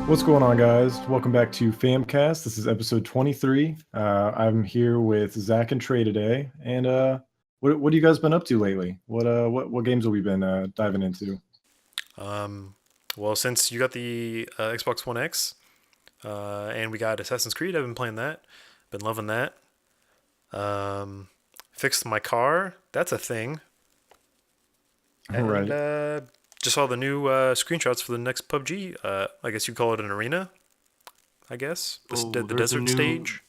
What's going on, guys? Welcome back to FAMcast. This is episode 23. I'm here with Zach and Trey today. And what have you guys been up to lately? What games have we been diving into? Well, since you got the Xbox One X and we got Assassin's Creed, I've been playing that. Been loving that. Um, Fixed my car. That's a thing. And Right. just saw the new screenshots for the next PUBG. I guess you'd call it an arena. I guess Oh, the there's a desert new. stage.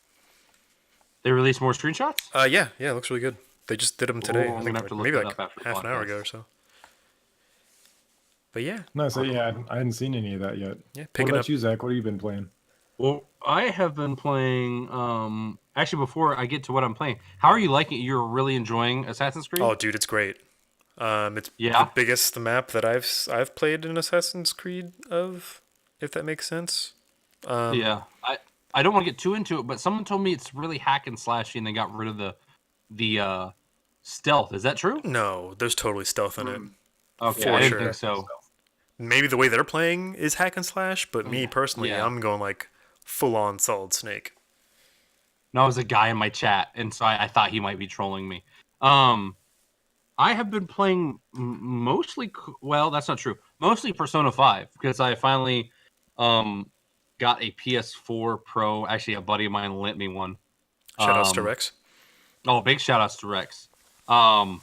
They released more screenshots. Yeah, it looks really good. They just did them today. Oh, I I'm think gonna have to look maybe that like up after the half an hour ago or podcast. so. But yeah, Nice. Yeah, I hadn't seen any of that yet. yeah, What picking about up. you, Zach? What have you been playing? Well, I have been playing. Actually, before I get to what I'm playing, how are you liking it? You're really enjoying Assassin's Creed? Oh, dude, it's great. It's the Yeah, biggest map that I've played in Assassin's Creed of, if that makes sense. Um, yeah. I don't want to get too into it, but someone told me it's really hack and slashy, and they got rid of the stealth. Is that true? no, there's totally stealth in it Okay, for I didn't sure. think so. Maybe the way they're playing is hack and slash, but me personally, Yeah. I'm going like full on Solid Snake. No, it was a guy in my chat, and so I thought he might be trolling me. Um, I have been playing mostly. Well, that's not true. Mostly Persona 5 because I finally um got a PS4 Pro. Actually, a buddy of mine lent me one. Shout outs to Um, Rex. oh, big shout outs to Rex. Um,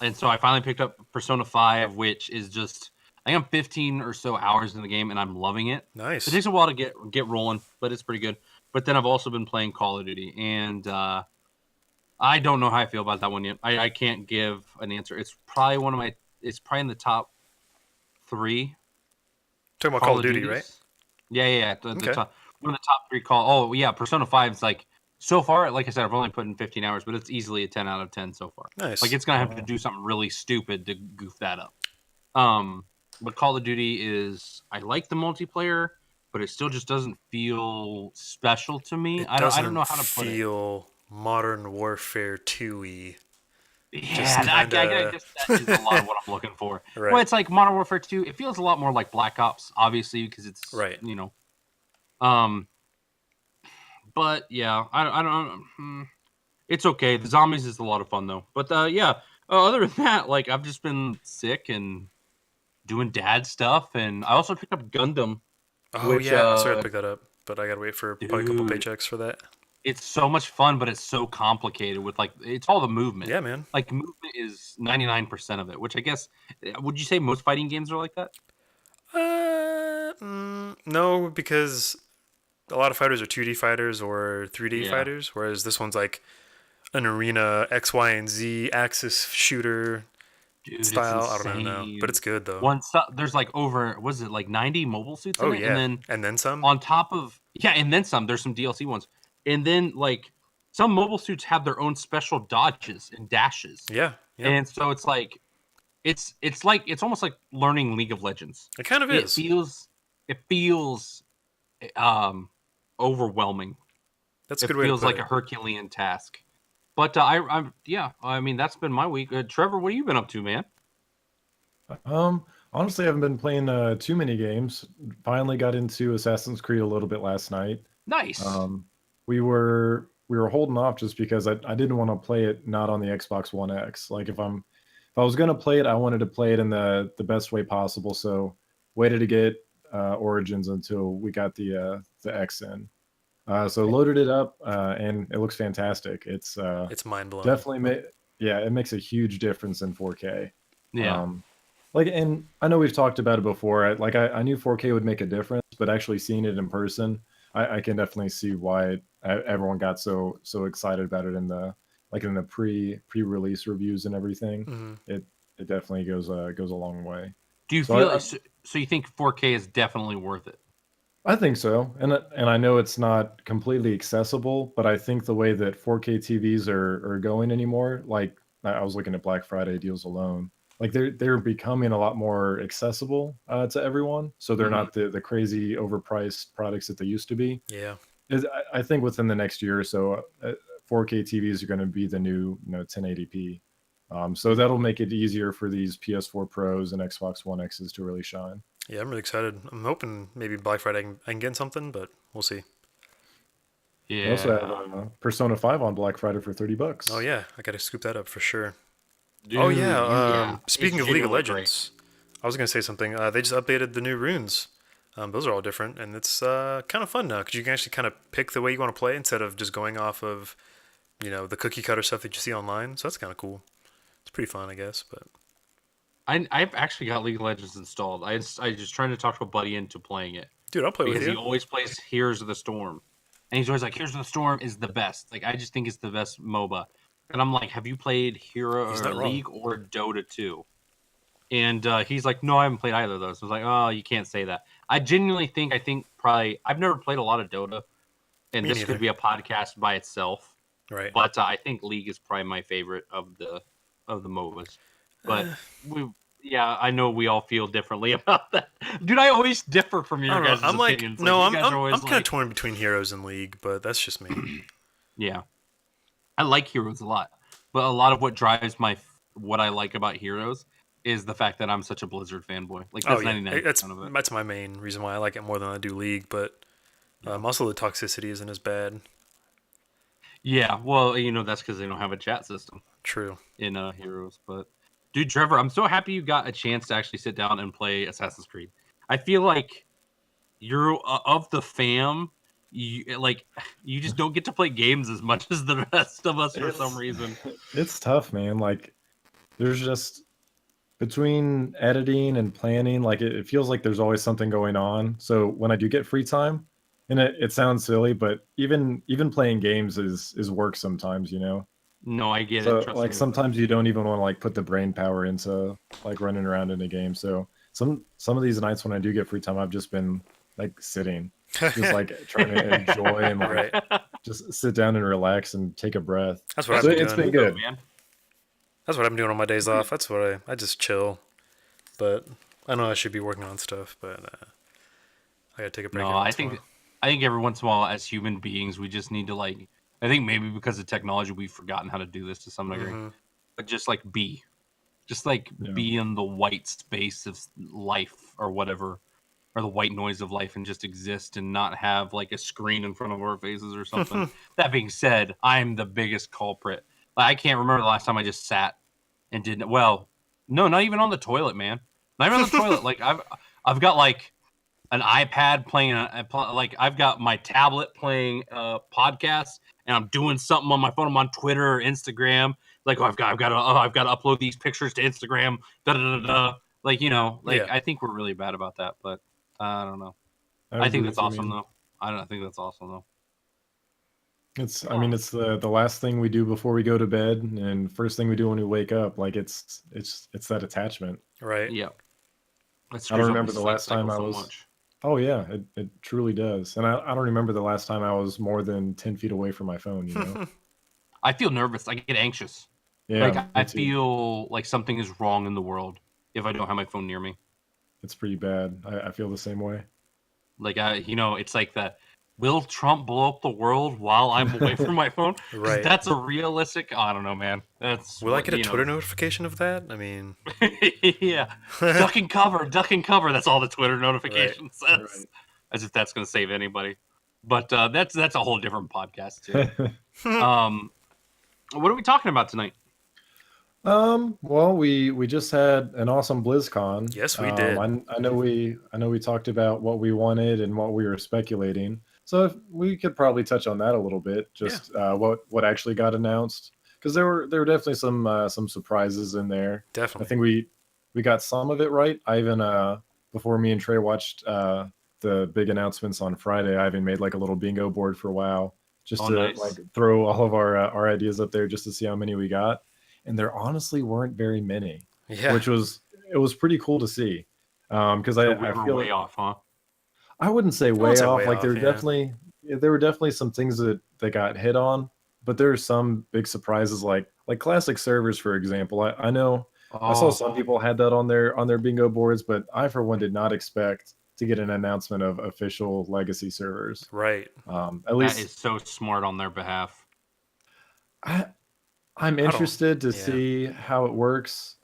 and so I finally picked up Persona 5, which is just I think I'm 15 or so hours in the game, and I'm loving it. It Nice. takes a while to get rolling, but it's pretty good. But then I've also been playing Call of Duty, and I don't know how I feel about that one yet. I can't give an answer. It's probably one of my. It's probably in the top three Talking about Call Call of of Duty, right? Duties. Yeah. The Okay. top one of the top three call. Oh yeah, Persona 5 is like so far. Like I said, I've only put in 15 hours, but it's easily a 10 out of 10 so far. Like Nice. it's gonna have to do something really stupid to goof that up. Um, but Call of Duty is. I like the multiplayer, but it still just doesn't feel special to me. It I don't know doesn't how to put it. feel Modern Warfare 2y. Just Yeah, kind I of. guess that is a lot of what I'm looking for. Well, Right. it's like Modern Warfare 2. It feels a lot more like Black Ops, obviously, because it's Right. Um, but yeah, I don't. It's okay. The zombies is a lot of fun though. But yeah, other than that, like I've just been sick and doing dad stuff, and I also picked up Gundam, Oh which yeah, I started to pick that up, but I gotta wait for probably a couple dude, paychecks for that. it's so much fun, but it's so complicated with like it's all the movement. Yeah, man. Like movement is 99% of it, which I guess would you say most fighting games are like that? No, because a lot of fighters are 2D fighters or 3D Yeah. fighters, whereas this one's like an arena X, Y, and Z axis shooter Dude, it's style. I don't know, but insane. it's good though. There's like over, was it like 90 mobile suits in Oh it? And yeah, then and then some. on top of, yeah, and then some, there's some DLC ones. And then like some mobile suits have their own special dodges and dashes. Yeah, yep. And so it's like, it's like, it's almost like learning League of Legends. It kind of It is. feels, it feels, um, overwhelming. That's a It good way to feels put like it. a Herculean task. But yeah, I mean, that's been my week. Trevor, what have you been up to, man? Honestly, I haven't been playing too many games. Finally got into Assassin's Creed a little bit last night. Nice. Um, we were holding off just because I didn't want to play it not on the Xbox One X. Like if I was gonna play it, I wanted to play it in the best way possible. So waited to get Origins until we got the X in. So loaded it up and it looks fantastic. It's It's mind blowing. definitely yeah, it makes a huge difference in 4K. Yeah. Um, and I know we've talked about it before. I knew 4K would make a difference, but actually seeing it in person, I can definitely see why everyone got so excited about it in the pre-release reviews and everything. Hmm. It definitely goes a long way. Do you So feel so you think 4K is definitely worth it? I think so, and I know it's not completely accessible, but I think the way that 4K TVs are going anymore, like I was looking at Black Friday deals alone, like they're becoming a lot more accessible to everyone. So they're Mhm. not the crazy overpriced products that they used to be. Yeah. I think within the next year or so, 4K TVs are going to be the new 1080p. So that'll make it easier for these PS4 Pros and Xbox One X's to really shine. Yeah, I'm really excited. I'm hoping maybe Black Friday I can get something, but we'll see. They also have Yeah, Persona 5 on Black Friday for $30. Oh yeah, I gotta scoop that up for sure. Oh dude, yeah. it's Speaking of League of genuinely great. Legends, I was gonna say something. They just updated the new runes. Those are all different, and it's kind of fun now because you can actually kind of pick the way you want to play instead of just going off of the cookie cutter stuff that you see online. So that's kind of cool. It's pretty fun, I guess. But I've actually got League of Legends installed. I just trying to talk to a buddy into playing it dude, I'll play with because he you. always plays Heroes of the Storm, and he's always like, "Heroes of the Storm is the best." Like I just think it's the best MOBA, and I'm like, "Have you played Hero He's or not wrong. League or Dota 2?" And he's like, "No, I haven't played either of those." I was like, "Oh, you can't say that." I genuinely think probably I've never played a lot of Dota, and Me this neither. could be a podcast by itself. Right. But I think League is probably my favorite of the MOBAs. But yeah, I know we all feel differently about that, dude. I always differ from I your don't know. guys' I'm like, opinions. no, Like, you I'm guys are I'm always I'm kind of like, torn between Heroes and League, but that's just me. yeah, I like Heroes a lot, but a lot of what drives what I like about Heroes is the fact that I'm such a Blizzard fanboy. Like Oh that's yeah, 99% of it. that's my main reason why I like it more than I do League. But also the toxicity isn't as bad. Yeah, well, that's because they don't have a chat system True. in Heroes. But dude, Trevor, I'm so happy you got a chance to actually sit down and play Assassin's Creed. I feel like you're of the fam. You just don't get to play games as much as the rest of us for some It's reason. it's tough, man. Like there's just between editing and planning, like it feels like there's always something going on. So when I do get free time, and it sounds silly, but even playing games is work sometimes, you know. No, I get it. So Trust like me. sometimes you don't even want to like put the brain power into like running around in a game. So some of these nights when I do get free time, I've just been like sitting, just like trying to enjoy and like Right. just sit down and relax and take a breath. That's what I've So been it's been doing. good. Man. That's what I'm doing on my days off. That's what I just chill. But I know I should be working on stuff, but I gotta take a break. No, every once in a I think every once in a while, as human beings, we just need to like. I think maybe because of technology, we've forgotten how to do this to some while. degree. Mm-hmm. But just like Yeah. be in the white space of life or whatever, or the white noise of life, and just exist and not have like a screen in front of our faces or something. That being said, I'm the biggest culprit. Like, I can't remember the last time I just sat and didn't. Well, no, not even on the toilet, man. Not even on the toilet. Like I've got like an iPad playing like I've got my tablet playing podcasts, and I'm doing something on my phone. I'm on Twitter or Instagram. Like, I've got to upload these pictures to Instagram. Da da da da. Like, Yeah. I think we're really bad about that, but I don't know. I I think agree that's with you, awesome man. though. I don't think that's awesome though. I mean, it's the last thing we do before we go to bed, and first thing we do when we wake up. Like it's that attachment. Right. Yeah, that I don't screws up my remember the sleep last time cycle I so was. much. Oh yeah, it truly does. And I don't remember the last time I was more than 10 feet away from my phone. You know. I feel nervous. I get anxious. Like Yeah, I me too. feel like something is wrong in the world if I don't have my phone near me. It's pretty bad. I feel the same way. Like it's like that. Will Trump blow up the world while I'm away from my phone? Because Right. that's a realistic. I don't know, man. That's Will I what get a Twitter notification of that? I mean, yeah, duck and cover, duck and cover. That's all the Twitter notification says. Right. As if that's going to save anybody. But that's a whole different podcast too. What are we talking about tonight? Well, we just had an awesome BlizzCon. Yes, we did. I know we talked about what we wanted and what we were speculating. So if we could probably touch on that a little bit, just what actually got announced, because there were definitely some surprises in there. I definitely. think we got some of it right. I even before me and Trey watched the big announcements on Friday, I even made like a little bingo board for WoW just Oh, to nice. like throw all of our ideas up there just to see how many we got. And there honestly weren't very many, Yeah. which was pretty cool to see. Because So I we were feel way like off, huh? I wouldn't say won't way say off. way Like off, yeah. there were definitely some things that got hit on, but there are some big surprises like classic servers, for example. I know I saw some people had that on their bingo boards, but I for one did not expect to get an announcement of official legacy servers. Right. At That least is so smart on their behalf. I'm I don't. interested to Yeah. see how it works.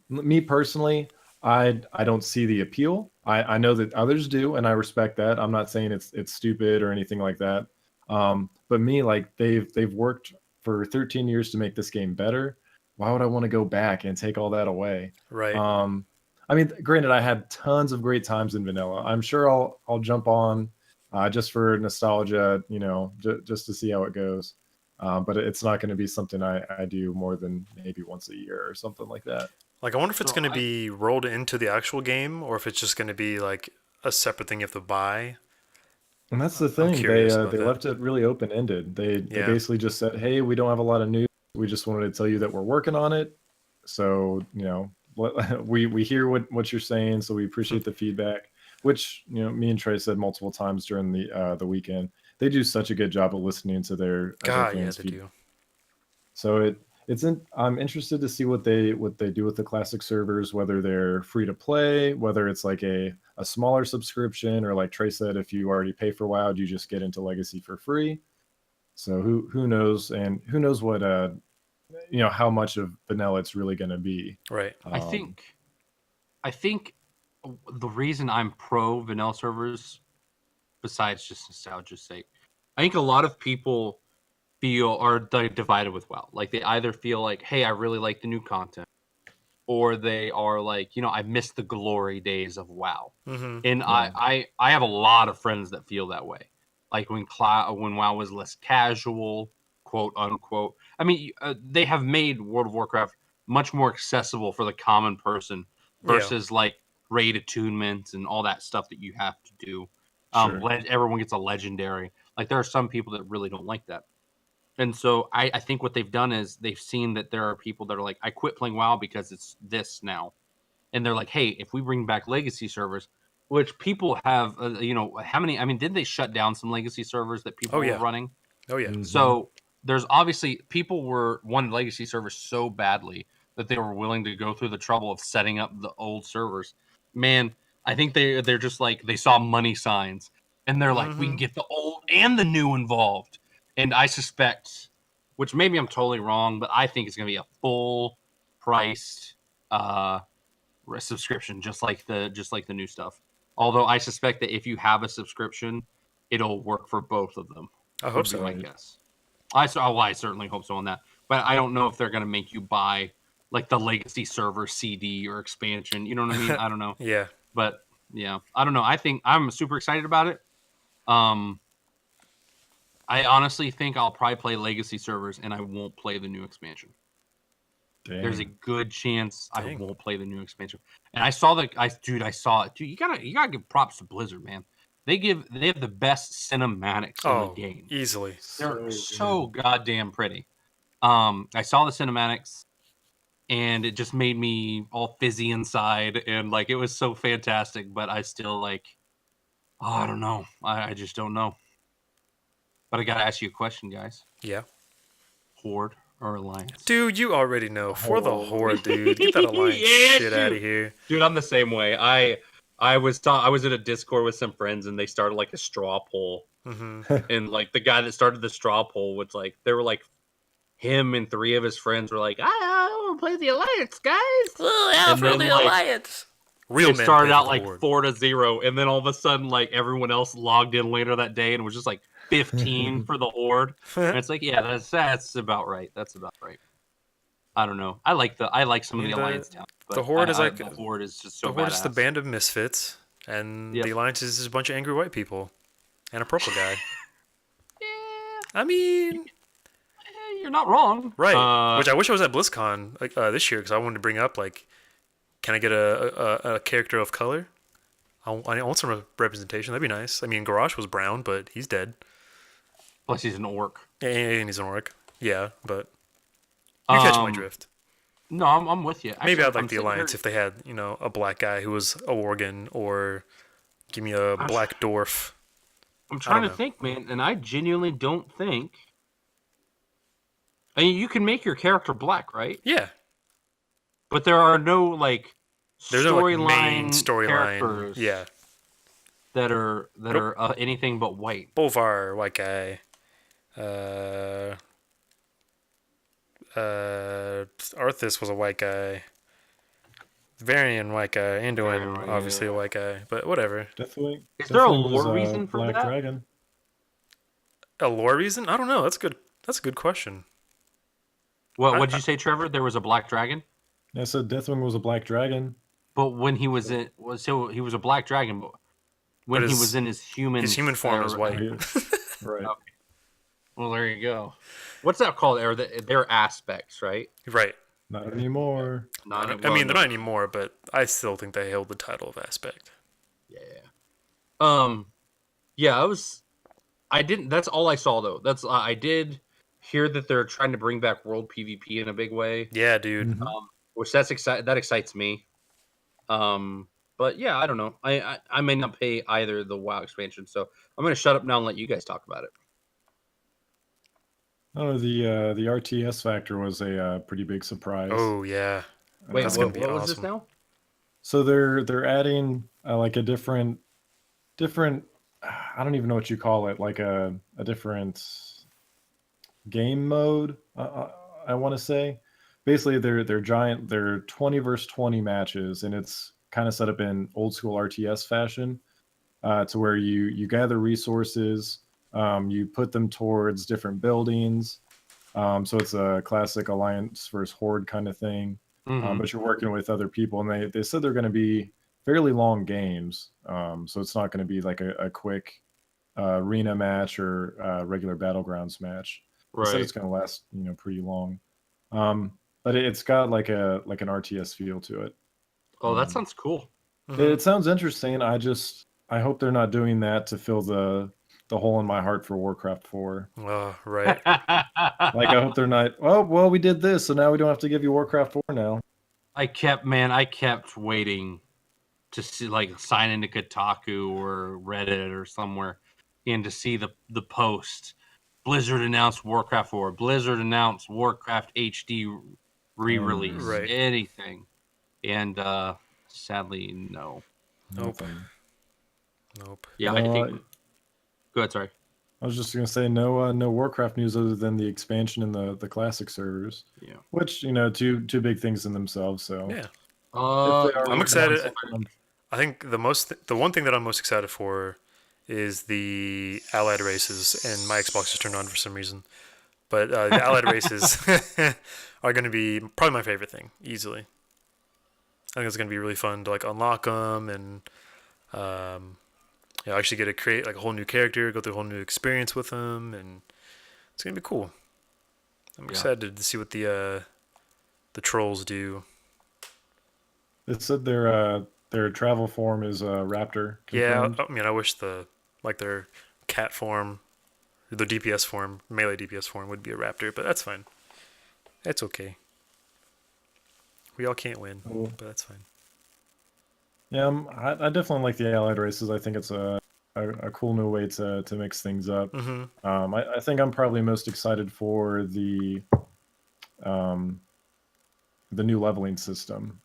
Me personally, I don't see the appeal. I know that others do, and I respect that. I'm not saying it's stupid or anything like that. But me, like they've worked for 13 years to make this game better. Why would I want to go back and take all that away? Right. I mean, granted, I had tons of great times in vanilla. I'm sure I'll jump on just for nostalgia, just to see how it goes. But it's not going to be something I do more than maybe once a year or something like that. Like, I wonder if it's So going to be rolled into the actual game, or if it's just going to be like a separate thing you have to buy. And that's the I'm thing. curious about They that. left it really open ended. They Yeah. basically just said, "Hey, we don't have a lot of news. We just wanted to tell you that we're working on it. So we hear what you're saying. So we appreciate the feedback." Which me and Trey said multiple times during the weekend. They do such a good job of listening to their God, yeah, fans' they feedback. do. So I'm interested to see what they do with the classic servers, whether they're free to play, whether it's like a smaller subscription, or like Trey said, if you already pay for WoW, you just get into Legacy for free. So who knows, and who knows what how much of vanilla it's really going to be. Right. I think the reason I'm pro vanilla servers, besides just nostalgia's sake, I think a lot of people are divided with WoW. Like they either feel like, hey, I really like the new content, or they are like, I miss the glory days of WoW. Mm-hmm. And Yeah. I have a lot of friends that feel that way. Like when WoW was less casual, quote unquote. I mean, they have made World of Warcraft much more accessible for the common person Yeah. versus like raid attunements and all that stuff that you have to do. Sure. Everyone gets a legendary. Like there are some people that really don't like that. And so I think what they've done is they've seen that there are people that are like, I quit playing WoW because it's this now. And they're like, hey, if we bring back legacy servers, which people have, how many? I mean, did they shut down some legacy servers that people Oh were yeah. running? Oh yeah. Mhm. So there's obviously people wanted legacy servers so badly that they were willing to go through the trouble of setting up the old servers. Man, I think they're just like they saw money signs and they're like, we can Mm-hmm. get the old and the new involved. And I suspect, which maybe I'm totally wrong, but I think it's going to be a full priced subscription, just like the new stuff. Although I suspect that if you have a subscription, it'll work for both of them. I hope Would be so. my Right. guess. I certainly hope so on that, but I don't know if they're going to make you buy like the legacy server CD or expansion. You know what I mean? I don't know, Yeah. but yeah, I don't know. I think I'm super excited about it. Um, I honestly think I'll probably play legacy servers and I won't play the new expansion. There's a Dang. good chance I Dang. won't play the new expansion. And I saw I saw it. Dude, you gotta give props to Blizzard, man. They have the best cinematics in the Oh, game. easily. They're So so good. goddamn pretty. I saw the cinematics and it just made me all fizzy inside and like it was so fantastic, but I still like I don't know. I just don't know. But I gotta ask you a question, guys. Yeah. Horde or Alliance? Dude, you already know. For the Oh, horde, dude. Get that alliance Yeah, shit out of shoot. here. Dude, I'm the same way. I was in a Discord with some friends and they started like a straw poll. Mm-hmm. And like the guy that started the straw poll was like they were like him and three of his friends were like, I want to play the Alliance, guys. Oh, yeah, And for then, the like, alliance. Real it men started play for out the like horde. 4-0, and then all of a sudden, like everyone else logged in later that day and it was just like 15 for the Horde. And it's like, yeah, that's about right. That's about right. I don't know. I like some I of the mean, Alliance towns, the but horde is like the Horde is just the so horde is the badass. band of misfits, and Yep. the alliance is just a bunch of angry white people and a purple guy. Yeah, I mean, you're not wrong. right. Which I wish I was at BlizzCon like this year because I wanted to bring up like, can I get a character of color? I want some representation. That'd be nice. I mean, Garrosh was brown, but he's dead, Plus, he's an orc. and he's an orc. Yeah, but you catch my drift. No, I'm with you. Maybe Actually, I'd like I'm the sitting alliance here. if they had a black guy who was a Worgen, or give me a black dwarf. I'm I don't trying to know. think, man, and I genuinely don't think. I mean, you can make your character black, right? Yeah, But there are no like there's no like main storyline storyline. characters Yeah, that are nope. anything but white. Bolvar, white guy. Arthas was a white guy. Varian white guy, Varian Anduin white, obviously a yeah. white guy, but whatever. Deathwing. Is there a Deathwing was lore reason for Black that? Dragon. A lore reason? I don't know. That's good. That's a good question. What'd you say, Trevor? There was a black dragon, I said Deathwing was a Black Dragon. but when he was he was a black dragon, but when But he was in his human form is white. Right. Well, there you go. What's that called? They're aspects, right? Right. Not anymore. Not, I mean, they're not anymore, but I still think they held the title of aspect. Yeah. Yeah. I didn't. That's all I saw though. I did hear that they're trying to bring back world PvP in a big way. Yeah, dude. Mhm. Which that excites me. But yeah, I don't know. I may not pay either the WoW expansion, so I'm gonna shut up now and let you guys talk about it. Oh, the RTS factor was a pretty big surprise. Oh yeah. Wait, That's what gonna be was this awesome. now? So they're adding like a different I don't even know what you call it, like a different game mode. I want to say, basically they're 20 versus 20 matches, and it's kind of set up in old school RTS fashion, to where you gather resources, you put them towards different buildings. So it's a classic alliance versus horde kind of thing. Mhm. But you're working with other people, and they said they're going to be fairly long games. So it's not going to be like a quick arena match or regular battlegrounds match. They said Right. it's going to last, pretty long. But it's got like an RTS feel to it. Oh, that sounds cool. It sounds interesting. I hope they're not doing that to fill the hole in my heart for Warcraft 4. Right. Like, I hope they're not. Oh, well, we did this, so now we don't have to give you Warcraft 4 now. I kept waiting to see, like, sign into Kotaku or Reddit or somewhere, and to see the post. Blizzard announced Warcraft 4. Blizzard announced Warcraft HD re-release. Right. Anything, and sadly, no. Nope. Nothing. Nope. Yeah, No, I think. Go ahead. Sorry. I was just gonna say no Warcraft news other than the expansion in the classic servers. Yeah. Which, two big things in themselves. So Yeah. I'm excited. I think the one thing that I'm most excited for is the allied races, and my Xbox is turned on for some reason. But the allied races are going to be probably my favorite thing, easily. I think it's going to be really fun to like unlock them and actually get to create like a whole new character, go through a whole new experience with them, and it's going to be cool. I'm excited to see what the trolls do. It said their travel form is raptor. Confirmed. Yeah, I mean, I wish their cat form, the DPS form, melee DPS form would be a raptor, but that's fine. That's okay. We all can't win, but that's fine. Yeah, I definitely like the allied races. I think it's a cool new way to mix things up. Mm-hmm. I think I'm probably most excited for the new leveling system.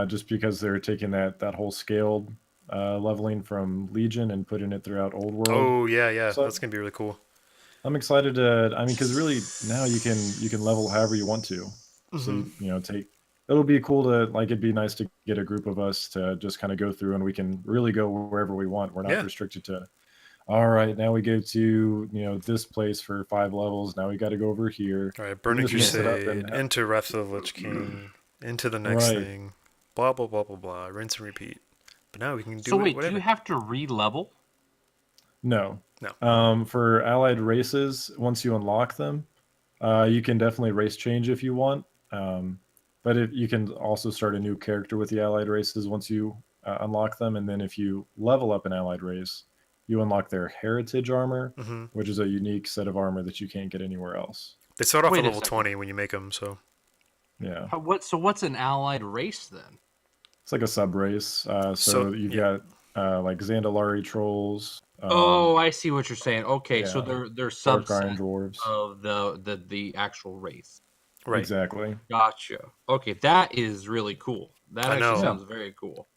Just because they're taking that whole scaled leveling from Legion and putting it throughout Old World. Oh yeah, So that's gonna be really cool. I'm excited to. I mean, because really now you can level however you want to. Mm-hmm. So it'll be cool to, like, it'd be nice to get a group of us to just kind of go through, and we can really go wherever we want. We're not restricted to, all right, now we go to this place for 5 levels. Now we got to go over here. All right, Burning Crusade, into Wrath of the Lich King, into the next thing, blah blah blah blah blah, rinse and repeat. But now we can do. So wait, whatever. do you have to re-level? No. For allied races, once you unlock them, you can definitely race change if you want. But you can also start a new character with the allied races once you unlock them, and then if you level up an allied race, you unlock their heritage armor, which is a unique set of armor that you can't get anywhere else. They start off at level 20 when you make them, so. Yeah. So what's an allied race then? It's like a sub race. So you've got like Zandalari trolls. I see what you're saying. Okay, so they're Dark Iron subset dwarves of the actual race. Right. Exactly. Gotcha. Okay, that is really cool. That actually sounds very cool.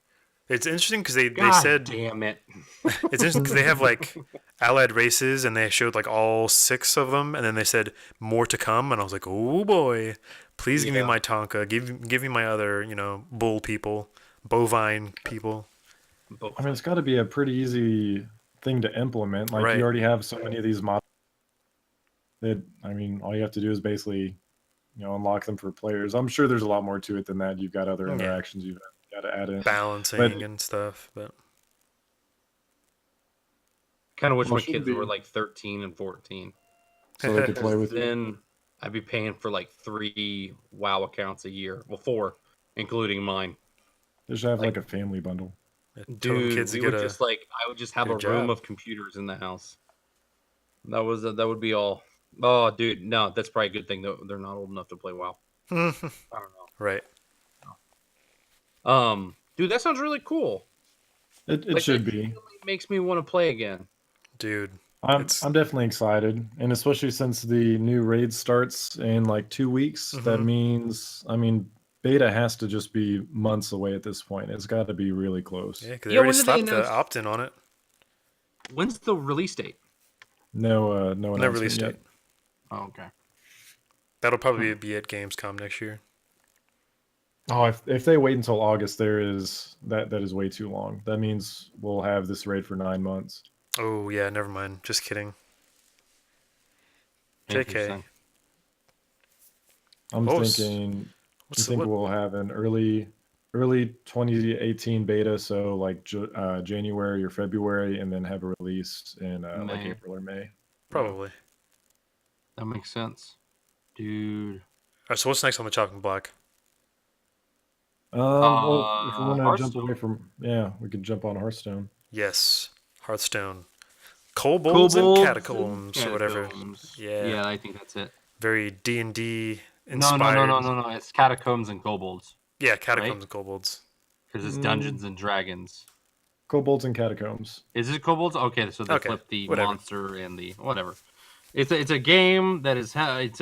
It's interesting because they God said damn it. it's interesting because they have like allied races and they showed like all 6 of them, and then they said more to come, and I was like, oh boy, please give me Yeah. my Tonka, give me my other bull people, bovine people. I mean, it's got to be a pretty easy thing to implement. Like you Right. already have so many of these mods that I mean, all you have to do is basically unlock them for players. I'm sure there's a lot more to it than that. You've got other Yeah. interactions you've got to add in, but Balancing and stuff, but Kind of wish well, my it should kids were be like 13 and 14. so they could play Because with you. then I'd be paying for like 3 WoW accounts a year. Well, 4, including mine. They should have Like, like a family bundle. tell them dude, kids to we get would a just like I would just have get a a room job. of computers in the house. That would be all. Oh, dude, no, that's probably a good thing that they're not old enough to play WoW. I don't Right. know. Dude, that sounds really cool. It Like that should be. genuinely makes me want to play again. Dude, I'm it's I'm definitely excited, and especially since the new raid starts in like 2 weeks. That means, I mean, beta has to just be months away at this point. It's got to be really close. yeah, because they Yeah, already when did they slapped the announce? opt-in on it. When's the release date? No No release announcement yet. date. Oh, okay. That'll probably be at Gamescom next year. Oh, if they wait until August, there is that is way too long. That means we'll have this raid for 9 months. Oh yeah, never mind. Just kidding. JK. Interesting. I'm Oh, thinking. I what's think what? we'll have an early 2018 beta, so like January or February, and then have a release in like May. April or May. Probably. That makes sense, dude. All right. So what's next on the chopping block? Well, if we want to jump Hearthstone. away from, yeah, we could jump on Hearthstone. Yes, Hearthstone. Kobolds and Kobolds and Catacombs or whatever. catacombs. Yeah, Yeah, I think that's it. very D&D No, no, no, no, inspired. no, no. It's catacombs and kobolds, Yeah, right? Catacombs and Kobolds. Because it's Mm, Dungeons and Dragons. Kobolds and Catacombs. Is it kobolds? Okay, so they Okay, flip the whatever. monster and the whatever. It's a game that is it's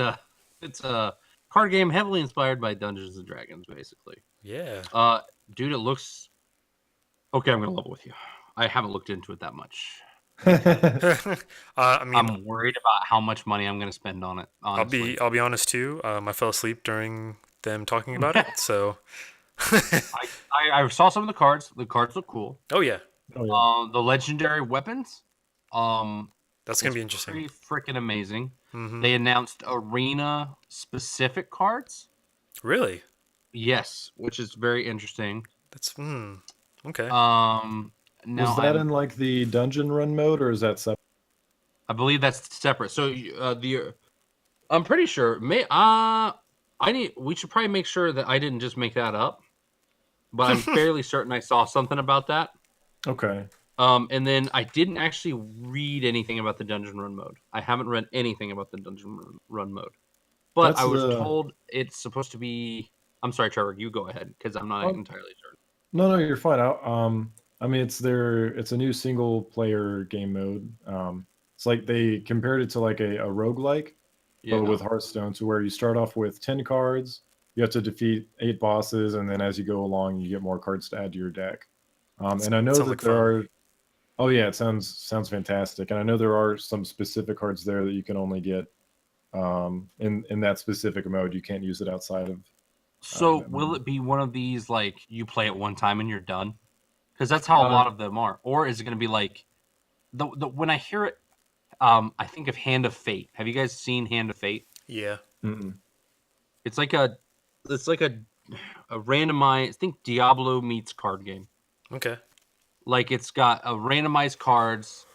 a card game heavily inspired by Dungeons and Dragons, basically. Yeah. Dude, it looks okay. I'm gonna level with you. I haven't looked into it that much. I mean, I'm worried about how much money I'm gonna spend on it. Honestly, I'll be honest too. I fell asleep during them talking about it. So. I saw some of the cards. The cards look cool. Oh yeah, Oh yeah. The legendary weapons. that's gonna It's be interesting. pretty freaking amazing. Hmm. They announced arena specific cards. Really? Yes, which is very interesting. That's okay. Now Was that in like the dungeon run mode, or is that separate? I believe that's separate. So I'm pretty sure we should probably make sure that I didn't just make that up, but I'm fairly certain I saw something about that. Okay. And then I didn't actually read anything about the dungeon run mode. I haven't read anything about the dungeon run mode, but That's I was the told it's supposed to be. I'm sorry, Trevor. You go ahead because I'm not Oh, entirely sure. no, you're fine. I mean, it's a new single player game mode. It's like they compared it to like a roguelike, Yeah. but with Hearthstone, to where you start off with 10 cards, you have to defeat 8 bosses, and then as you go along, you get more cards to add to your deck. And I know sounds that like there fun. are. Oh yeah, it sounds fantastic, and I know there are some specific cards there that you can only get in that specific mode. You can't use it outside of So that will mode. it be one of these like you play it one time and you're done? Because that's how a lot of them are. Or is it going to be like the when I hear it, I think of Hand of Fate. Have you guys seen Hand of Fate? Yeah. Mm-mm. It's like a randomized. I think Diablo meets card game. Okay. Like it's got a randomized cards,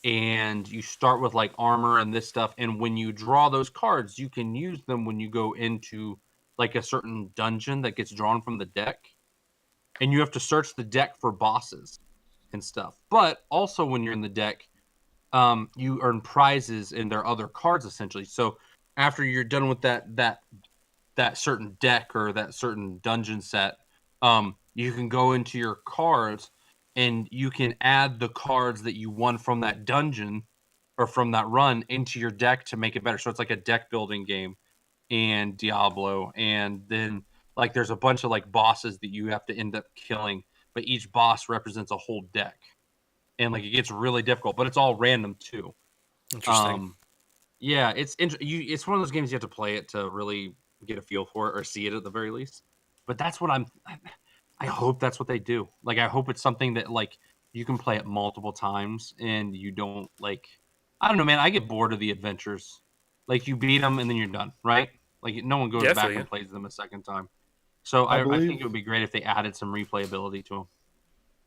and you start with like armor and this stuff. And when you draw those cards, you can use them when you go into like a certain dungeon that gets drawn from the deck, and you have to search the deck for bosses and stuff. But also when you're in the deck, you earn prizes in their other cards essentially. So after you're done with that certain deck or that certain dungeon set, you can go into your cards and you can add the cards that you won from that dungeon or from that run into your deck to make it better. So it's like a deck building game and Diablo, and then like there's a bunch of like bosses that you have to end up killing but each boss represents a whole deck, and like it gets really difficult. But it's all random too. Interesting. Yeah, it's one of those games you have to play it to really get a feel for it or see it at the very least. But that's what I hope that's what they do. Like I hope it's something that like you can play it multiple times and you don't like. I don't know, man. I get bored of the adventures. Like you beat them and then you're done, right? Like no one goes Yeah, I back feel and you. plays them a second time. So I I think believe it would be great if they added some replayability to them.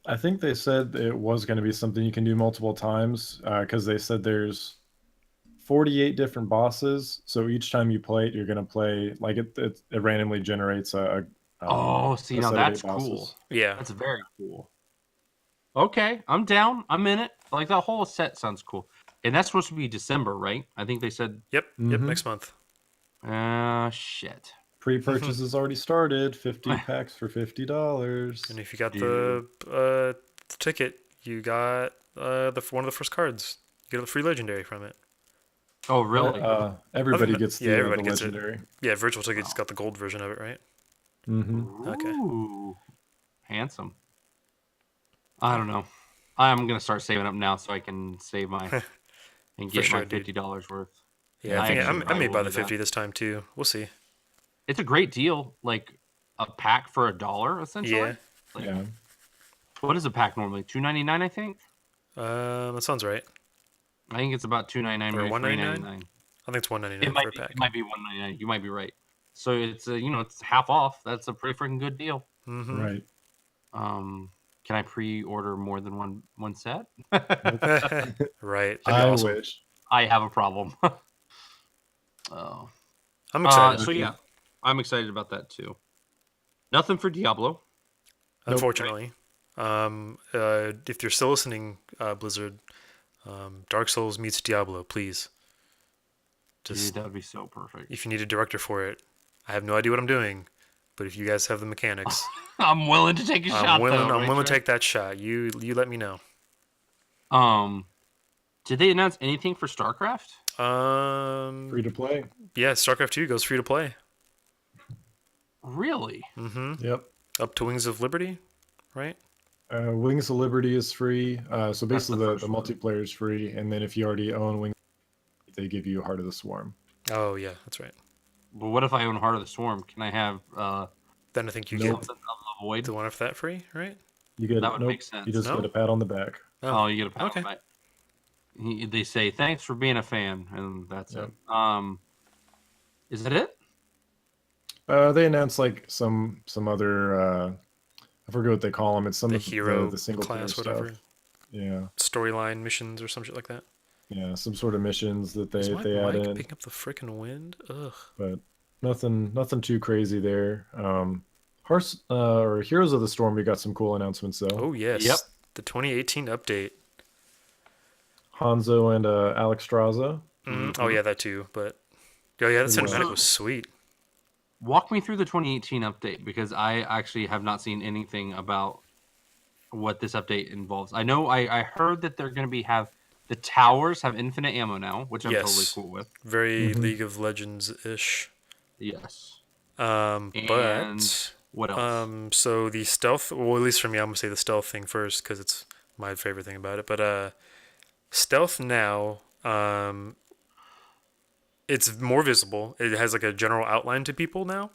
I think they said it was going to be something you can do multiple times because they said there's 48 different bosses. So each time you play it, you're going to play like it randomly generates Oh, see, a now set of 8 that's cool. bosses. Yeah. That's very cool. Okay, I'm down. I'm in it. Like that whole set sounds cool. And that's supposed to be December, right? I think they said. Yep. Mhm. Next month. Shit. Pre-purchase has already started. 50 packs for $50. And if you got Dude. the ticket, you got one of the first cards. You get a free legendary from it. Oh, really? Everybody Other than- gets yeah, the everybody gets it. legendary. Yeah, virtual ticket just got the gold version of it, right? Mm-hmm. Okay. Ooh, handsome. I don't know. I'm gonna start saving up now so I can save my and get sure, my dude. $50 worth. Yeah, I actually think I probably may will buy do the 50 that. this time too. We'll see. It's a great deal. Like a pack for $1, essentially. Yeah. Like, Yeah. what is a pack normally? $2.99, I think. That sounds right. I think it's about $2.99, Or maybe $1.99? $3.99. I think it's It $1.99 might for a be. pack. It might be $1.99. You might be right. So it's it's half off. That's a pretty freaking good deal. Mm-hmm. Right. Can I pre-order more than one set? Right. That'd be I awesome. wish. I have a problem. Oh. I'm excited. So yeah, I'm excited about that too. Nothing for Diablo. Unfortunately. If you're still listening, Blizzard, Dark Souls meets Diablo, please. Dude, Just that would be so perfect. if you need a director for it, I have no idea what I'm doing, but if you guys have the mechanics, I'm willing to take a shot. I'm willing though, to take that shot. You let me know. Did they announce anything for StarCraft? Free to play. Yeah, StarCraft 2 goes free to play. Really? Mm-hmm. Yep. Up to Wings of Liberty, right? Wings of Liberty is free. So basically the the first one. multiplayer is free, and then if you already own Wings, they give you Heart of the Swarm. Oh yeah, that's right. But what if I own Heart of the Swarm? Can I have Then I think you Nope. get something of the Void? the one for that free, right? You get That would nope. make sense. You just No? get a pat on the back. Oh, you get a pat okay. on the back. They say thanks for being a fan, and that's Yep. it. Is that it? They announced like some other I forget what they call them. It's some The of hero the single player class, whatever. stuff. Yeah. Storyline missions or some shit like that. Yeah, some sort of missions that Is they my add mic in, picking up the frickin' wind? Ugh. but nothing too crazy there. Hearts or Heroes of the Storm, we got some cool announcements though. Oh yes. Yep. The 2018 update. Hanzo and Alex Straza. Oh yeah, that too. But oh yeah, that Pretty cinematic well. was sweet. Walk me through the 2018 update because I actually have not seen anything about what this update involves. I know I heard that they're going to have the towers have infinite ammo now, which I'm totally Yes. cool with. Very League of Legends ish. Yes. But And what else? so the stealth. Well, at least for me, I'm gonna say the stealth thing first because it's my favorite thing about it. But stealth now, it's more visible. It has like a general outline to people now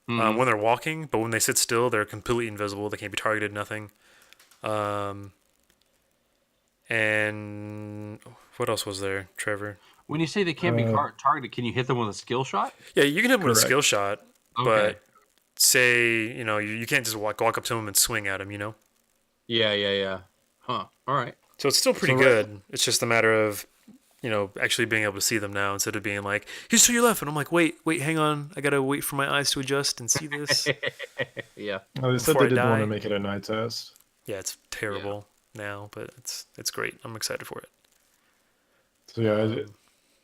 when they're walking, but when they sit still, they're completely invisible. They can't be targeted. Nothing. And what else was there, Trevor? When you say they can't be targeted, can you hit them with a skill shot? Yeah, you can hit them with a Correct. skill shot, Okay. but say you can't just walk up to them and swing at them. Yeah. Huh. All right. So it's still pretty So, good. It's just a matter of actually being able to see them now instead of being like, he's to your left, and I'm like, wait, hang on, I gotta wait for my eyes to adjust and see this. Yeah. They said Before they I didn't want die. to make it a night test. Yeah, it's terrible now, but it's great. I'm excited for it. So yeah,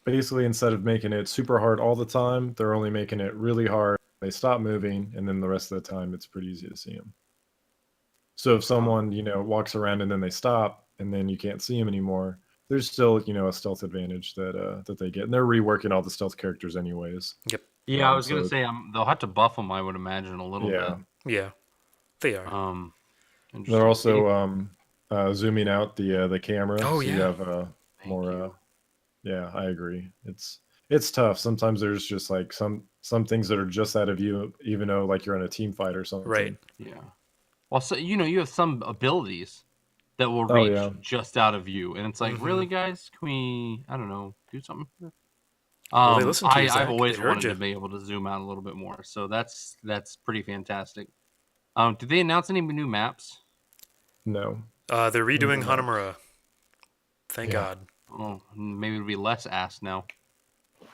basically instead of making it super hard all the time, they're only making it really hard. They stop moving, and then the rest of the time, it's pretty easy to see them. So if someone walks around and then they stop, and then you can't see them anymore, there's still a stealth advantage that they get, and they're reworking all the stealth characters anyways. Yep. Yeah, I was gonna so- say they'll have to buff them. I would imagine a little Yeah. bit. Yeah, they are. They're also zooming out the camera, Oh, so you yeah. have Thank more. you. Yeah, I agree. It's tough. Sometimes there's just like some things that are just out of you, even though like you're in a team fight or Right. something. Yeah. Well, so you have some abilities that will Oh reach yeah. just out of you, and it's like, Mm-hmm. really, guys, can we? I don't know, do something here? Well, they listened to you, I've Zach. They always heard wanted you. to be able to zoom out a little bit more, so that's pretty fantastic. Did they announce any new maps? No. They're No redoing new maps. Hanamura. Thank Yeah. God. Oh, maybe it'll be less ass now.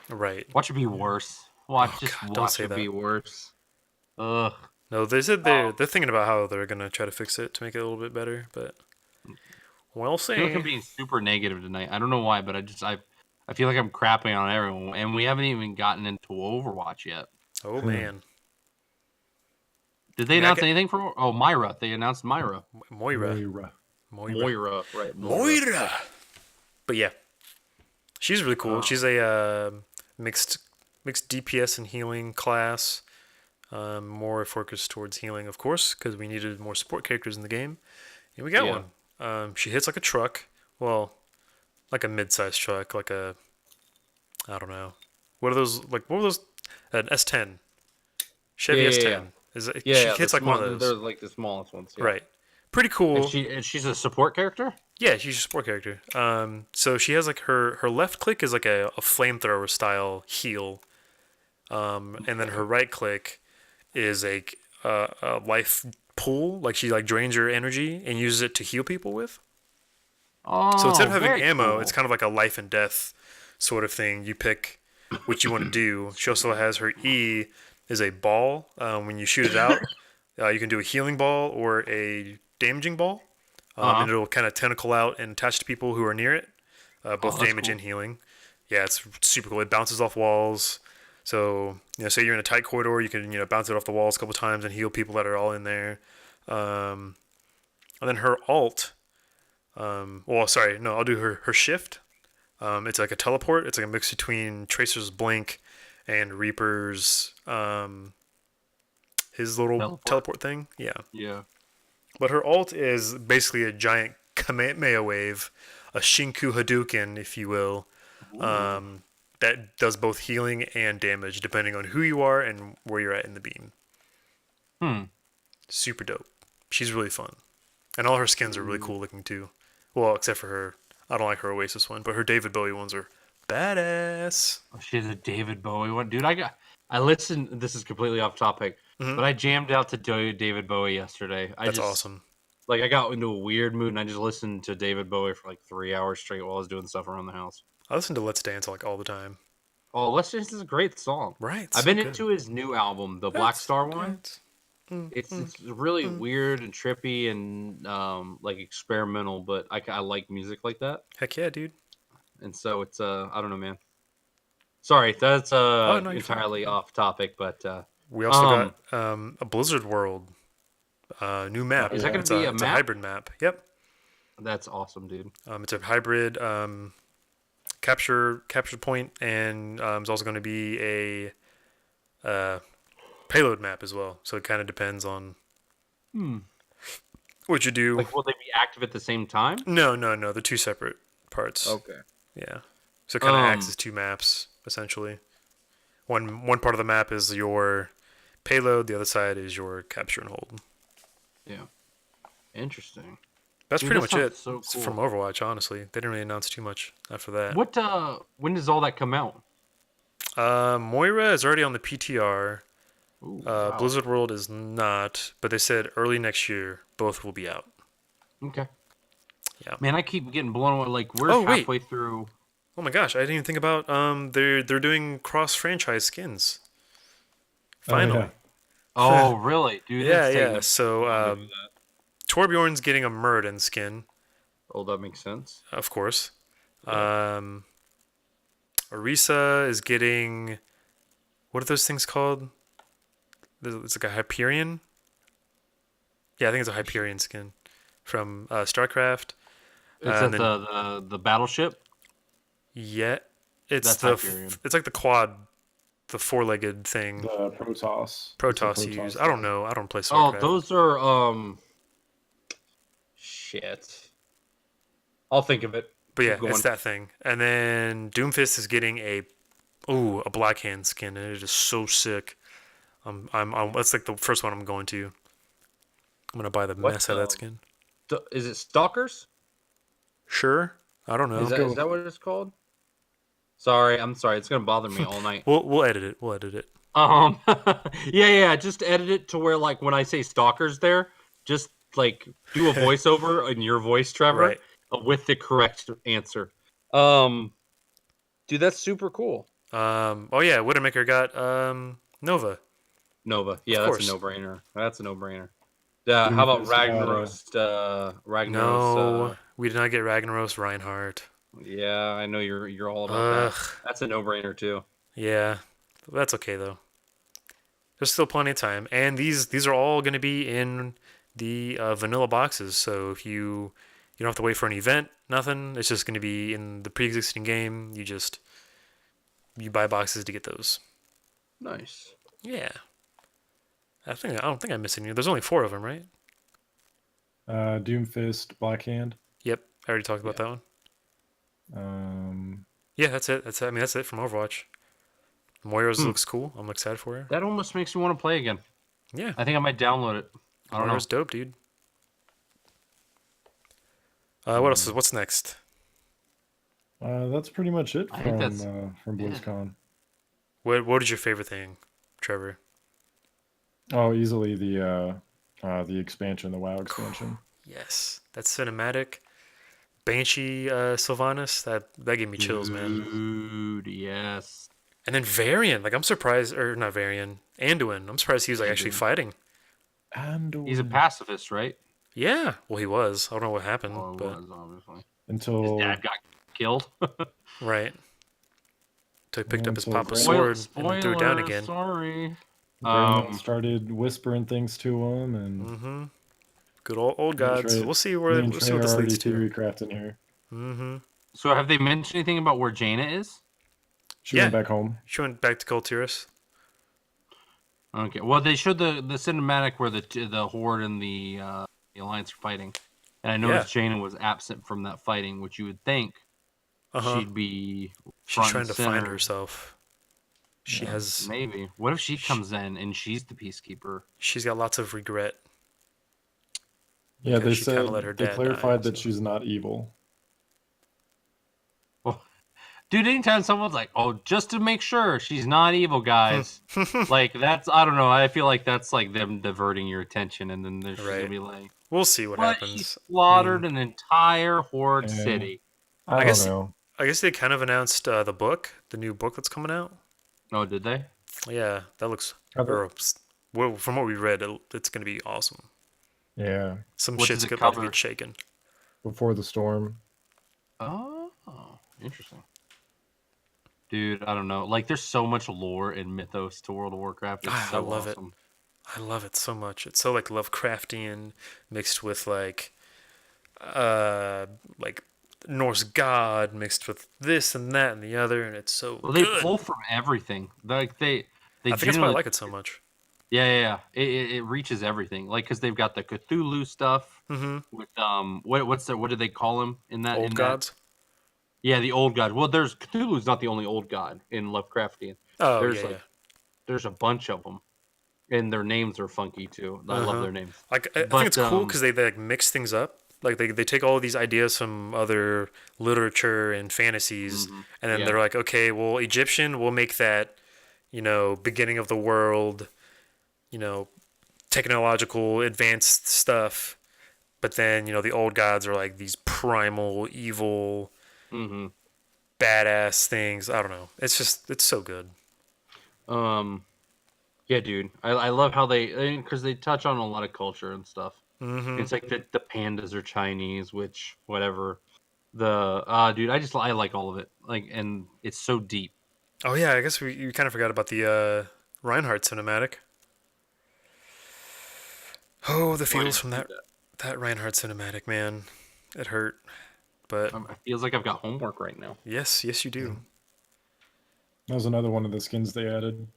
Right. Watch it be worse. Oh Just God, don't watch say it be that. worse. Ugh. No, they said Um, they're thinking about how they're gonna try to fix it to make it a little bit better, but we'll I feel like I'm see. being super negative tonight. I don't know why, but I feel like I'm crapping on everyone, and we haven't even gotten into Overwatch yet. Oh man. Did I they mean, I announce get anything for? Oh, Myra. They announced Myra. Moira. Moira. Moira. Right? Moira. But yeah, she's really cool. Oh. She's a mixed DPS and healing class. More focused towards healing, of course, because we needed more support characters in the game, and we got Yeah. one. She hits like a truck. Well, like a mid-sized truck, like a I don't know. What are those? Like what were those? An S10, Chevy Yeah, yeah, S10. Is it? She yeah. hits like one of They're those. like the smallest ones. Yeah. Right. Pretty cool. And she's a support character. Yeah, she's a support character. So she has like her left click is like a flamethrower style heal. And then her right click is a life pool. Like she like drains your energy and uses it to heal people with. Oh, So instead of having very ammo, cool. it's kind of like a life and death sort of thing. You pick what you want to do. She also has her E is a ball. When you shoot it out, you can do a healing ball or a damaging ball. And it'll kind of tentacle out and attach to people who are near it, both that's damage cool. and healing. Yeah, it's super cool. It bounces off walls. So, say you're in a tight corridor, you can, bounce it off the walls a couple times and heal people that are all in there. And then her alt, well, sorry, no, I'll do her shift. It's like a teleport. It's like a mix between Tracer's Blink and Reaper's, his little teleport thing. Yeah. Yeah. But her ult is basically a giant Kamehameha wave, a Shinku Hadouken, if you will, that does both healing and damage depending on who you are and where you're at in the beam. Super dope. She's really fun. And all her skins are really cool looking too. Well, except for her. I don't like her Oasis one, but her David Bowie ones are badass. Oh, she's a David Bowie one, dude. I listened. This is completely off topic, but I jammed out to David Bowie yesterday. That's awesome. Like I got into a weird mood and I just listened to David Bowie for like 3 hours straight while I was doing stuff around the house. I listen to Let's Dance like all the time. Oh, Let's Dance is a great song. Right. I've so been good. into his new album, the Black Star one. Dance. It's really weird and trippy and like experimental, but I like music like that. Heck yeah, dude. And so it's I don't know, man. Sorry, that's no, you're entirely off topic, but We also got a Blizzard World new map. Is that gonna it's be a it's map? a hybrid map. Yep. that's awesome, dude. It's a hybrid capture point, and it's also going to be a payload map as well. So it kind of depends on what you do. Like, will they be active at the same time? No, they're two separate parts. Okay. Yeah. So it kind of acts as two maps essentially. One part of the map is your payload. The other side is your capture and hold. Yeah. Interesting. That's Dude, pretty that much it. sounds so It's cool. from Overwatch, honestly. They didn't really announce too much after that. What when does all that come out? Moira is already on the PTR. Ooh, wow. Blizzard World is not, but they said early next year both will be out. Okay. Yeah. Man, I keep getting blown away. Like we're wait. halfway through. Oh my gosh, I didn't even think about they're doing cross franchise skins. Finally. yeah. Oh, really, dude? Yeah, It's yeah. taking- So Torbjorn's getting a Muradin skin, Oh, that makes sense. of course. Orisa is getting, what are those things called? It's like a Hyperion. Yeah, I think it's a Hyperion skin from StarCraft. Is that the battleship? Yeah, it's That's Hyperion. it's like the quad, the four-legged thing. The Protoss. Protoss It's a use. Protoss I don't thing. know. I don't play Oh, StarCraft. those are shit. I'll think of it. But Keep yeah, going. it's that thing. And then Doomfist is getting a Black Hand skin, and it is so sick. That's like the first one I'm going to. I'm gonna buy the What mess out of that skin. is it? Stalkers? Sure, I don't know. Is that what it's called? Sorry, I'm sorry. It's gonna bother me all night. We'll edit it. We'll edit it. Yeah. Just edit it to where like when I say stalkers, there, just like do a voiceover in your voice, Trevor, Right. with the correct answer. Dude, that's super cool. Oh yeah, Widowmaker got Nova. Nova, yeah, Of that's course. a no-brainer. That's a no-brainer. How about Doomfist Ragnaros? Ragnaros. No, we did not get Ragnaros Reinhardt. Yeah, I know you're all about Ugh. that. That's a no-brainer too. Yeah, that's okay though. There's still plenty of time, and these are all going to be in the vanilla boxes. So if you don't have to wait for an event, nothing. It's just going to be in the pre-existing game. You buy boxes to get those. Nice. Yeah. I don't think I missed any. There's only 4 of them, right? Doomfist, Black Hand. Yep. I already talked about that one. Yeah, that's it. I mean, that's it from Overwatch. Moira's looks cool. I'm excited for her. That almost makes me want to play again. Yeah. I think I might download it. I don't Moira's know. dope, dude. What else? What's next? That's pretty much it I think that's- from BlizzCon. What is your favorite thing, Trevor? Oh, easily the expansion, the WoW expansion. Yes, that cinematic Banshee Sylvanas. That gave me chills, man. Dude, yes. And then Varian, like I'm surprised, or not Varian, Anduin. I'm surprised he was like actually fighting. And He's a pacifist, right? Yeah, well he was. I don't know what happened, Well, it but was, obviously. until His dad got killed. right. So he picked up his Until papa's Brandon- sword and then threw it down again. Sorry. Brandon started whispering things to him, and Mm-hmm. Good old gods. Trey- We'll see me and what Trey this are already leads to. theory crafting here. Mm-hmm. So have they mentioned anything about where Jaina is? She Yeah. went back home. She went back to Kultiris. Okay. Well, they showed the cinematic where the Horde and the Alliance are fighting, and I noticed Jaina was absent from that fighting, which you would think she'd be. She's front trying and to find center. herself. She has. Maybe. What if she comes in and she's the peacekeeper? She's got lots of regret. Yeah, Because they she kinda said let her they dad clarified die, that so. she's not evil. Well, dude, anytime someone's like, "Oh, just to make sure she's not evil, guys," like that's I don't know. I feel like that's like them diverting your attention, and then there's Right. gonna be like, We'll see what "What? She happens. slaughtered an entire Horde Yeah. city." I guess- don't know. I guess they kind of announced the new book that's coming out. Oh, did they? Yeah, that looks. Cover- From what we read, it's going to be awesome. Yeah, Some What shit's does it about to cover? get shaken. before the storm. Oh, interesting. Dude, I don't know. Like, there's so much lore and mythos to World of Warcraft. It's I so love it. awesome. I love it so much. It's so like Lovecraftian mixed with like Norse god mixed with this and that and the other, and it's so Well, they good. pull from everything. Like they I think that's why I genuinely- like it so much. Yeah. It reaches everything. Like, because they've got the Cthulhu stuff Mm-hmm. with what do they call him in that? Old in gods. Yeah, the old god. Well, there's Cthulhu's not the only old god in Lovecraftian. Oh There's yeah. there's a bunch of them, and their names are funky too. I love their names. Like I But, think it's cool because they like mix things up. Like they take all these ideas from other literature and fantasies, and then Yeah. they're like, okay, well, Egyptian, we'll make that, beginning of the world, technological advanced stuff. But then the old gods are like these primal evil, Mm-hmm. badass things. I don't know. It's so good. Yeah, dude. I love how because they touch on a lot of culture and stuff. Mm-hmm. It's like the pandas are Chinese, which whatever. Dude, I like all of it. Like, and it's so deep. Oh yeah, I guess you kind of forgot about the Reinhardt cinematic. Oh, the feels from that Reinhardt cinematic, man. It hurt, but It feels like I've got homework right now. yes, you do. That was another one of the skins they added.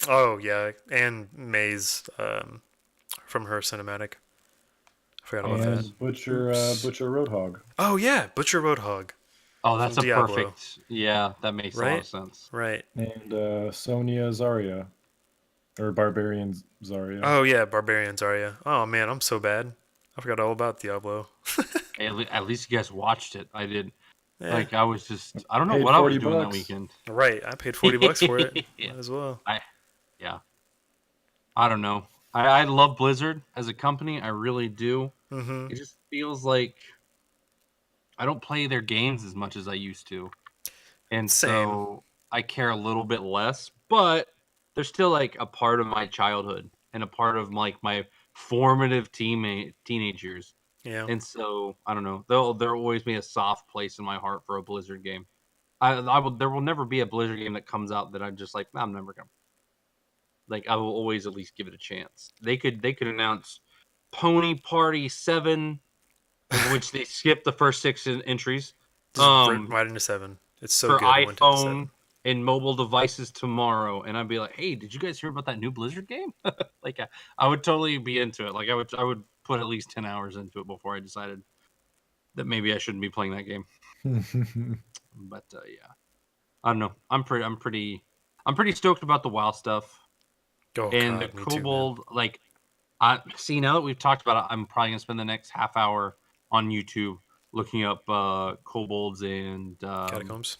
Oh yeah, and May's from her cinematic. Forgot about that. And Butcher Oops. Butcher Roadhog. Oh yeah, Butcher Roadhog Oh, from that's a Diablo, perfect. Yeah, that makes a lot right? of sense. Right. And Sonya Zarya. Or Barbarian Zarya. Oh yeah, Barbarian Zarya. Oh man, I'm so bad. I forgot all about Diablo. Hey, at least you guys watched it. I did. Yeah. Like I was just. I don't know Paid what I was 40 doing that bucks. weekend. Right. I paid $40 for it. Might as well. Yeah. I don't know. I love Blizzard as a company. I really do. Mm-hmm. It just feels like I don't play their games as much as I used to. And Same. so I care a little bit less, but they're still like a part of my childhood and a part of like my formative teenage years. Yeah. And so I don't know. There'll always be a soft place in my heart for a Blizzard game. There will never be a Blizzard game that comes out that I'm just like I'm never gonna like. I will always at least give it a chance. They could announce Pony Party 7, of which they skipped the first six entries. Just right into 7. It's so For good. It went into iPhone 7. and mobile devices tomorrow, and I'd be like, "Hey, did you guys hear about that new Blizzard game?" Like, I would totally be into it. Like, I would put at least 10 hours into it before I decided that maybe I shouldn't be playing that game. But yeah, I don't know. I'm pretty stoked about the WoW stuff Oh and the god, me too, man. Kobold. Like, I see now that we've talked about it, I'm probably gonna spend the next half hour on YouTube looking up kobolds and Catacombs.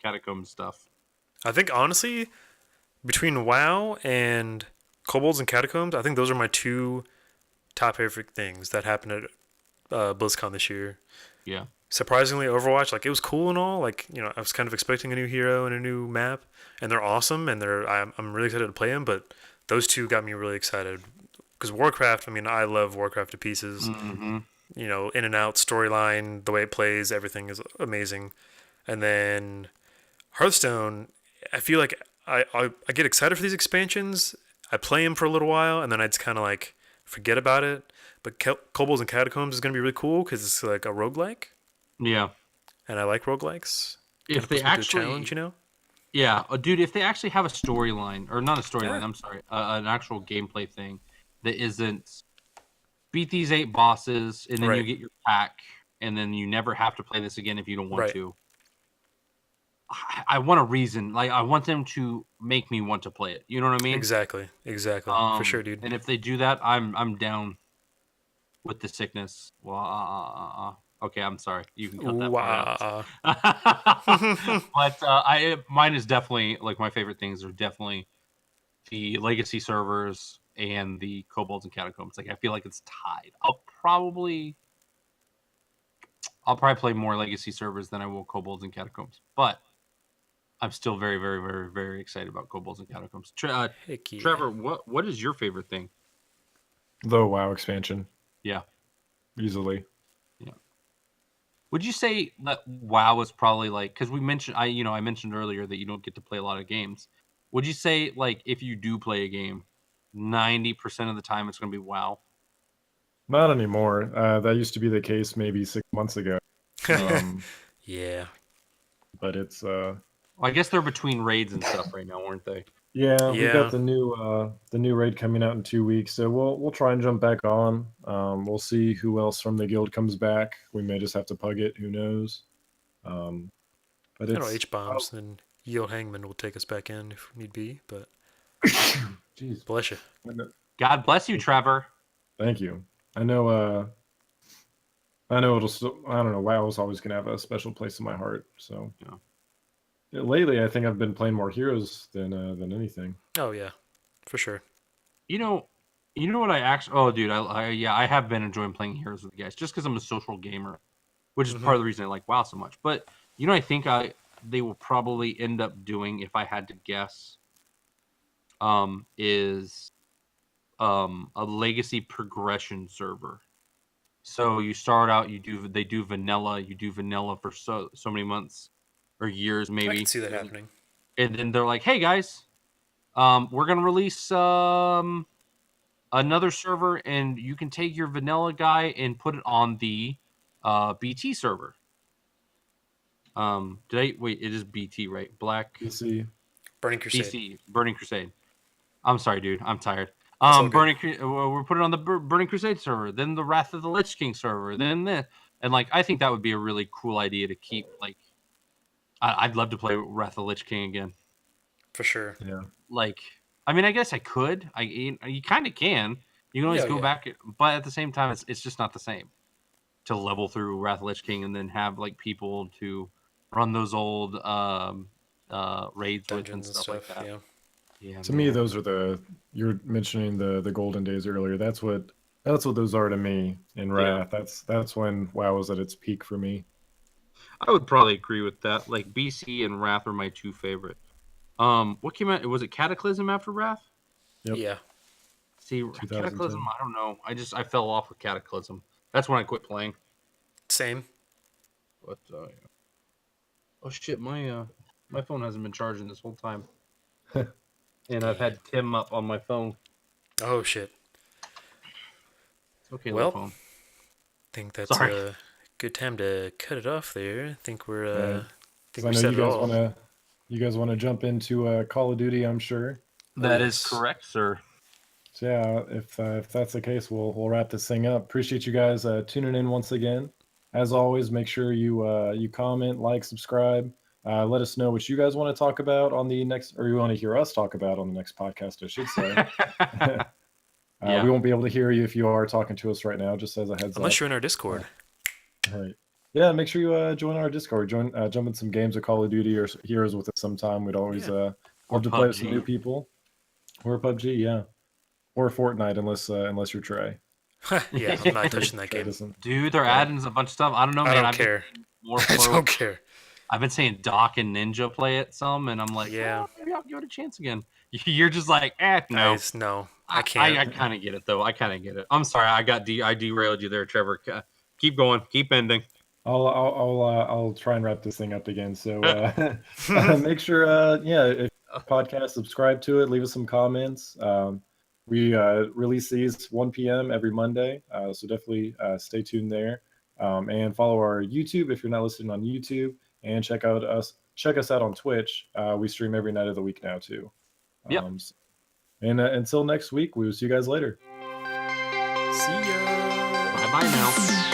catacomb stuff. I think honestly, between WoW and Kobolds and Catacombs, I think those are my two top favorite things that happened at BlizzCon this year. Yeah. Surprisingly, Overwatch, like it was cool and all. Like I was kind of expecting a new hero and a new map, and they're awesome, and I'm really excited to play them. But those two got me really excited because Warcraft. I mean, I love Warcraft to pieces. Mm-hmm. In and out storyline, the way it plays, everything is amazing. And then Hearthstone, I feel like I get excited for these expansions. I play them for a little while, and then I just kind of like forget about it. But Kobolds and Catacombs is gonna be really cool because it's like a roguelike, Yeah. and I like roguelikes. Kind If of they puts me to a actually, challenge. yeah, dude, if they actually have a storyline, or not a storyline, Yeah. I'm sorry, an actual gameplay thing that isn't beat these 8 bosses and then you Right. get your pack and then you never have to play this again if you don't want Right. to. I want a reason. Like, I want them to make me want to play it. You know what I mean? Exactly. For sure, dude. And if they do that, I'm down with the sickness. Well, okay, I'm sorry. You can cut that Ooh, part ah. out. But mine is definitely like my favorite things are definitely the legacy servers and the kobolds and catacombs. Like, I feel like it's tied. I'll probably play more legacy servers than I will kobolds and catacombs, but I'm still very, very, very, very excited about kobolds and catacombs. Heck yeah. Trevor, what is your favorite thing? The WoW expansion, Yeah. easily. Yeah. Would you say that WoW is probably like, because I mentioned earlier that you don't get to play a lot of games. Would you say, like, if you do play a game, 90% of the time it's going to be WoW? Not anymore. That used to be the case maybe 6 months ago. Um, Yeah. but it's Well, I guess they're between raids and stuff right now, aren't they? yeah, we Yeah. got the new raid coming out in 2 weeks, so we'll try and jump back on. We'll see who else from the guild comes back. We may just have to pug it. Who knows? But I know it's H bombs, and Yo Hangman will take us back in if need be. But jeez. bless you. God bless you, Trevor. Thank you. I know. I know it'll still. I don't know. WoW is always gonna have a special place in my heart. So Yeah. lately, I think I've been playing more heroes than anything. Oh yeah, for sure. You know what I actually? Oh, dude, I have been enjoying playing Heroes with you guys just because I'm a social gamer, which is part of the reason I like WoW so much. But I think they will probably end up doing, if I had to guess, is a legacy progression server. So you start out, they do vanilla for so many months or years maybe. I can see that happening. And then they're like, hey guys, we're gonna release another server, and you can take your vanilla guy and put it on the BT server. Wait, it is BT, right? Black You see, Burning Crusade. BC, Burning Crusade. I'm sorry, dude. I'm tired. all good. We're putting it on the Burning Crusade server, then the Wrath of the Lich King server, then this, and like I think that would be a really cool idea to keep. Like, I'd love to play Wrath of the Lich King again. For sure. Yeah. Like, I mean, I guess I could. You kind of can. You can always Yeah, go yeah. back, but at the same time, it's just not the same to level through Wrath of the Lich King and then have like people to run those old raids with and Dungeons and stuff like stuff. that. Yeah. Yeah, To me, those are you're mentioning the golden days earlier. That's what those are to me in Wrath. That's when WoW was at its peak for me. I would probably agree with that. Like BC and Wrath are my two favorite. What came out? Was it Cataclysm after Wrath? Yep. Yeah. See, 2010. Cataclysm. I don't know. I fell off with Cataclysm. That's when I quit playing. Same. But oh shit, my phone hasn't been charging this whole time, and I've had Tim up on my phone. Oh shit. It's okay, Well, little phone. I think that's Sorry. a good time to cut it off there. I think we're Yeah. I 'Cause think I we know said you it guys all. want to jump into Call of Duty, I'm sure. That is yes. correct, sir. So yeah, if that's the case, we'll wrap this thing up. Appreciate you guys tuning in once again. As always, make sure you comment, like, subscribe. Let us know what you guys want to talk about on the next, or you want to hear us talk about on the next podcast, I should say. Yeah. We won't be able to hear you if you are talking to us right now, just as a heads Unless up. you're in our Discord. All right. Yeah, make sure you join our Discord. Jump in some games of Call of Duty or Heroes with us sometime. We'd always love to play with some new PUBG. people. Or PUBG, yeah. Or Fortnite, unless you're Trey. Yeah, I'm not touching that Trey game. doesn't. Dude, they're Yeah. adding a bunch of stuff. I don't know, I man. don't care. More I pro. don't care. I've been saying Doc and Ninja play it some, and I'm like, Yeah. maybe I'll give it a chance again. You're just like, no. Guys, no. I can't. I kind of get it though. I kind of get it. I'm sorry, I derailed you there, Trevor. Keep going, keep ending. I'll try and wrap this thing up again. So make sure if podcast, subscribe to it, leave us some comments. We release these 1 p.m. every Monday, so definitely stay tuned there, and follow our YouTube if you're not listening on YouTube, and check us out on Twitch. We stream every night of the week now too. Yep. And until next week, we will see you guys later. See ya. Bye now.